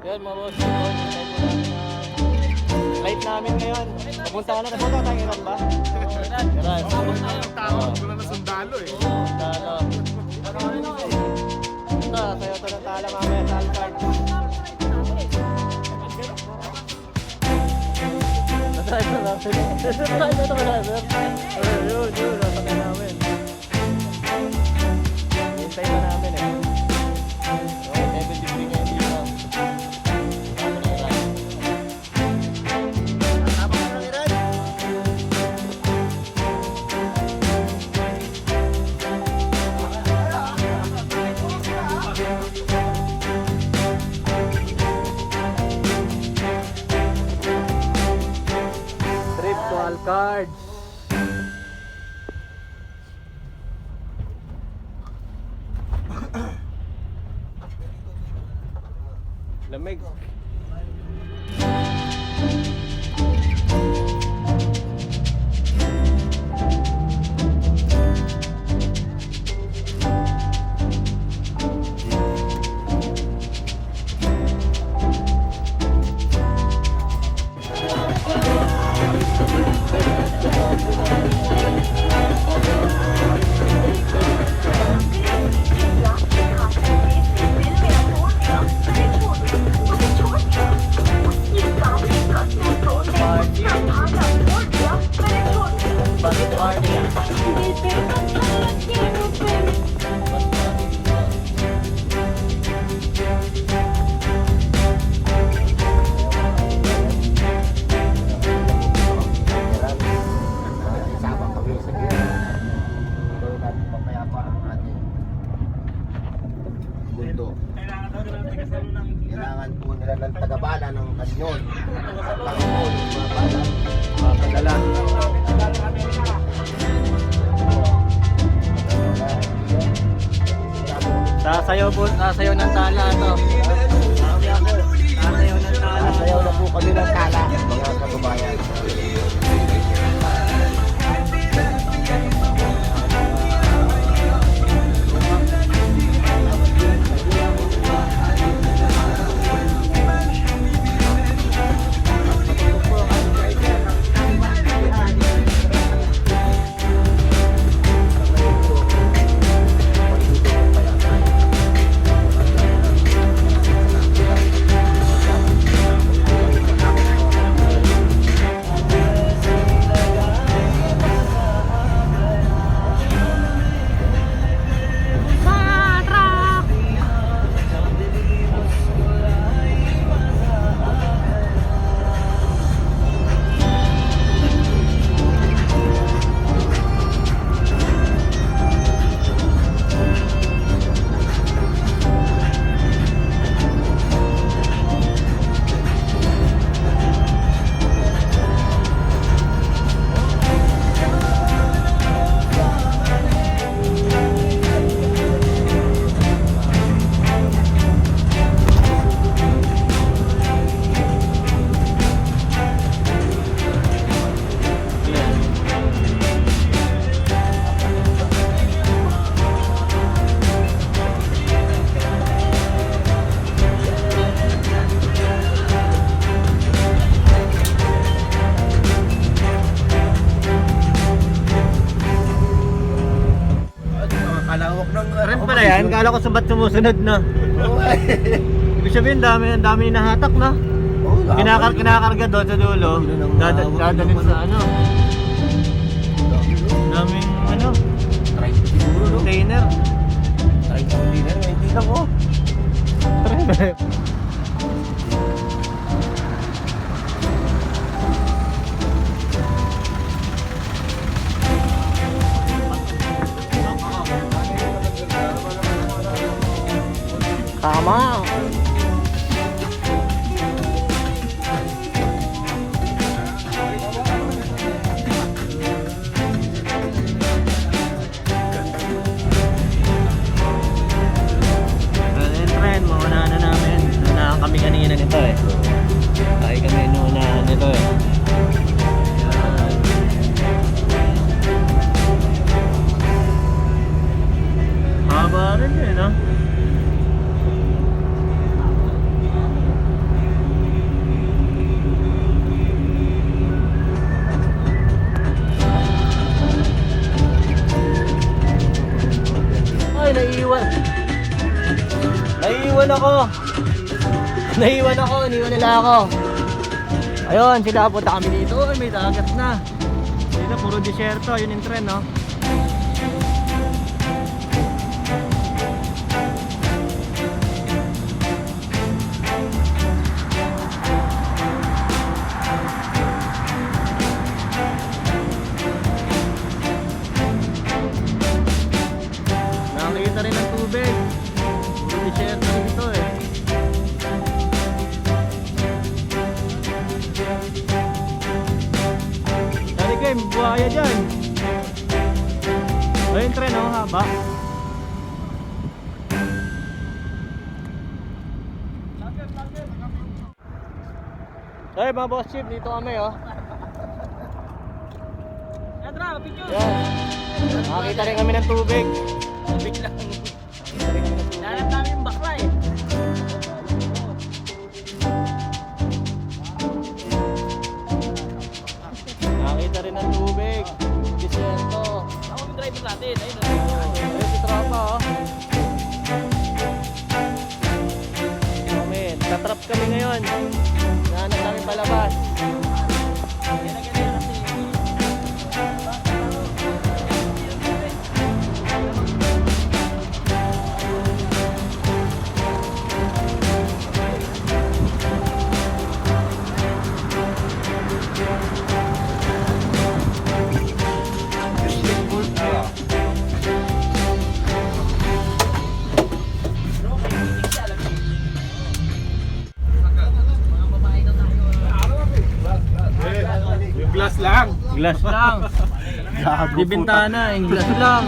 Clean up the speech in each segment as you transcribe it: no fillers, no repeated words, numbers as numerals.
Yan mga boss, flight namin ngayon. Pupunta na tayo ng Iran ba? Iran. Tawag ko na sundalo eh. Sundalo. Ito, sayo ito ng tala mamaya sa alkharj. Nasaan ito namin? Nasaan ito namin? Yun, nasaan namin. Hintay na namin eh. Okay, 70 ngayon dito. Trip to Alkharj. Lamig. Kailangan po nila ng tagabala ng kanyon. Panginoon, mga bala, mga padala. Sasayaw ng tala ito. Sasayaw ng tala. Sasayaw na po kami ng tala, mga kababayan. Rin pala yan, kala ko sabat sumusunod na. Ibig sabihin, dami nahatak na. Kinakarga doon sa dulo. Dadalhin sa ano. Daming ano. Container. Container, hindi lang oh. Tama. Kami kanina nito eh. Ay kami nuunahan nito eh. Haba rin eh, no? naiwan ako. Iniwan nila ako. Ayun, sila punta kami dito. Ay, may dagat na. Dito, puro disyerto. Yun yung trend, no? Nakakita rin ng tubig. Puro disyerto dito, eh. May buhaya dyan. Ayun tren, oh, haba. Ay, mga boss chip, dito kami, oh. Yan. Nakakita rin kami ng tubig. Tubig lang. Nahanap namin yung bakla, eh. Nakita rin ng tubig. Disyerto. Ako yung driver natin. Ayun, ayun si tropa, oh. Kami, tatrap kami ngayon. Nahanap namin palabas. Glass lang. Glass lang. Di bintana, yung glass lang.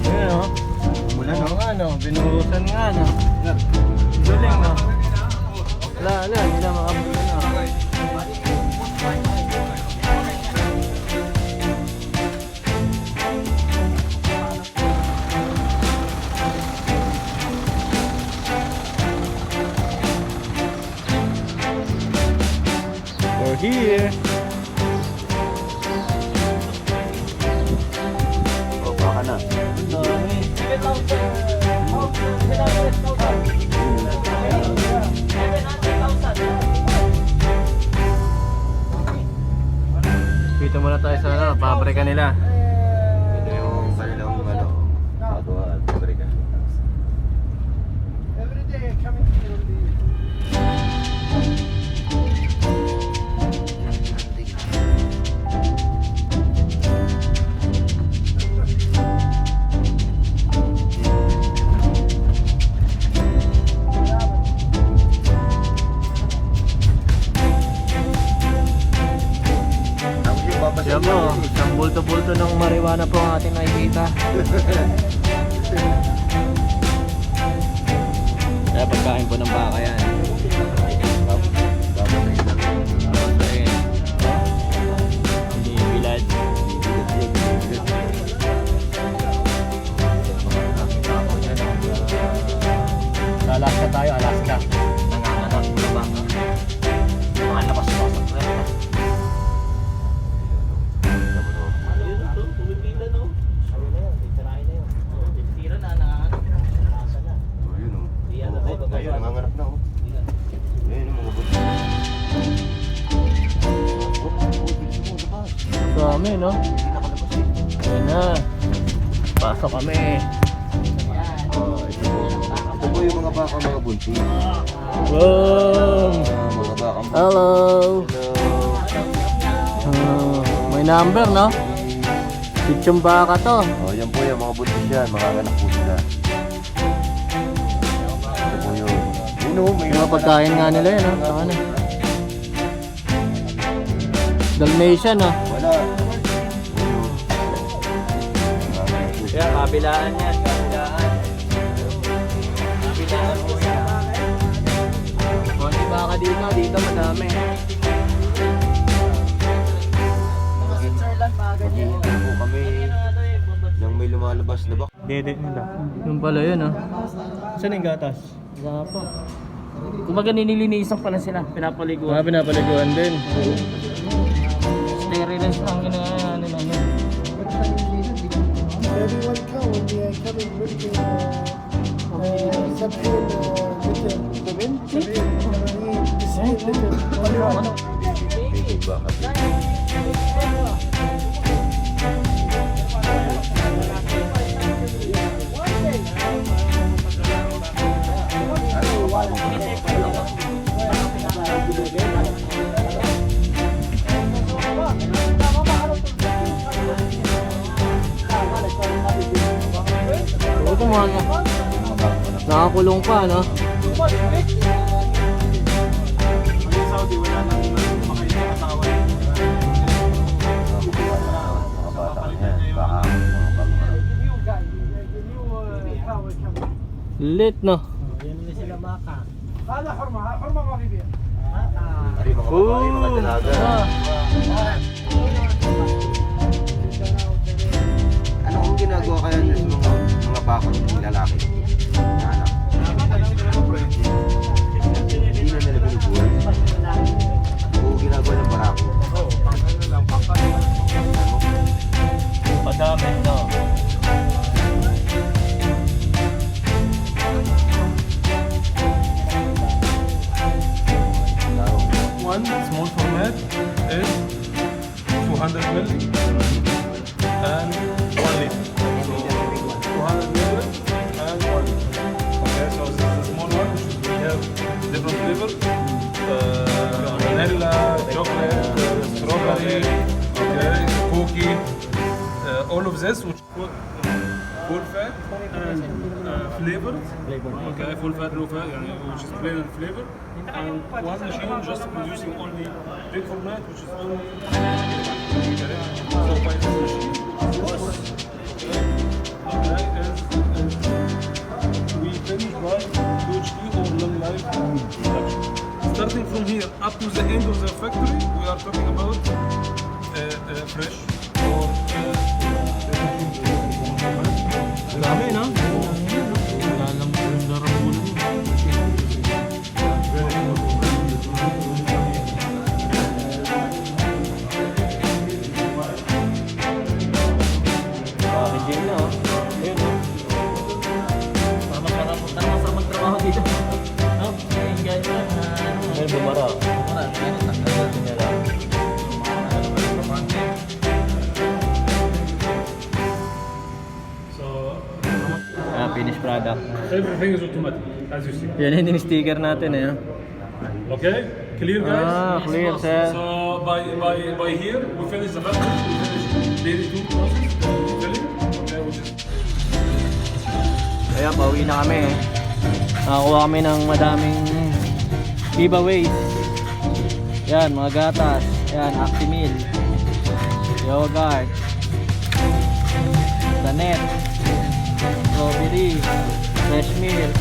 Ayan, oh. Mula, no? Ano, binuhusan nga, no? Galing, no? Wala, hindi na makabot na, no? We're here. O, baka na. Dito muna tayo sa ano, pabrika nila. Ito yung kanilang, ano, pagawa at pabrika. Siya mo, isang bulto-bulto ng marijuana po ang ating nakikita. Kaya pagkain po ng baka yan. Binibilad. Sa Alaska tayo, Alaska. Nanganganak mo na baka. Mga lakas-lakas. Ayun, nanganganak na, oh. Ayun, yung mga buto. Dami, no? Ayun na. Pasok kami. Ito po yung mga baka, mga buntis. Wow! Mga baka. Hello! May number, no? Pitsong baka to. Oh, yan po yung mga buntis yan, mga anak po sila. Ito po yun. Yun, oh, may Mga pagkain nga nila yun, no? Saka na. Dalmatian, no? wala. Kaya kabilaan yan, kabilaan. Kabilaan po yan. Konti baka dito madami. Ito po kami nang may lumalabas na baka. Dede nila. Yung pala yun, ha? Saan yung gatas? Wala po. Kumbaga ninilinisan pala sila, pinapaliguan. Pinapaliguan din. clearance ang ginagawa nila. Everyone cow when they are coming with the Bigog ba kasi? Ito mga nakakulong pa, no? Saudi, wala nang makain ng asawa. Mga bata yan. Baka Lit, no? Ay, mga babae, mga dalaga. Ano kung ginagawa kaya nila sa mga bakod ng lalaki? Anak. Hindi na nila binubuhay. Oo, ginagawa ng barako. Oo, pangkano lang, pangkano. Padami, no? One small format is 200 ml and 1 liter. So 200 ml and 1 liter. Okay, so this is the small one. We have different flavors. Vanilla, chocolate, strawberry, okay, cookie. All of this which full fat and flavored. Okay, full fat, low fat, which is plain and flavored. And one machine just producing only big format, which is only so by this machine. Okay, and we finish by PhD or long life production. Starting from here up to the end of the factory, we are talking about fresh or Dami, no? Lalang darabul. Hindi na, oh. Ayun, oh. Para magtrabaho dito. No? Guys, may bumara. Finished product. everything is automatic, as you see. Yan yung sticker natin, eh. Okay, clear guys? Ah, clear, sir. So by here we finish the factory, we finish daily 2 process, filling, okay, which is Kaya pauwi na kami, eh. Nakakuha kami ng madaming giveaways. Yan, mga gatas. Yan, Actimil, yogurt, Danone, strawberry, fresh milk,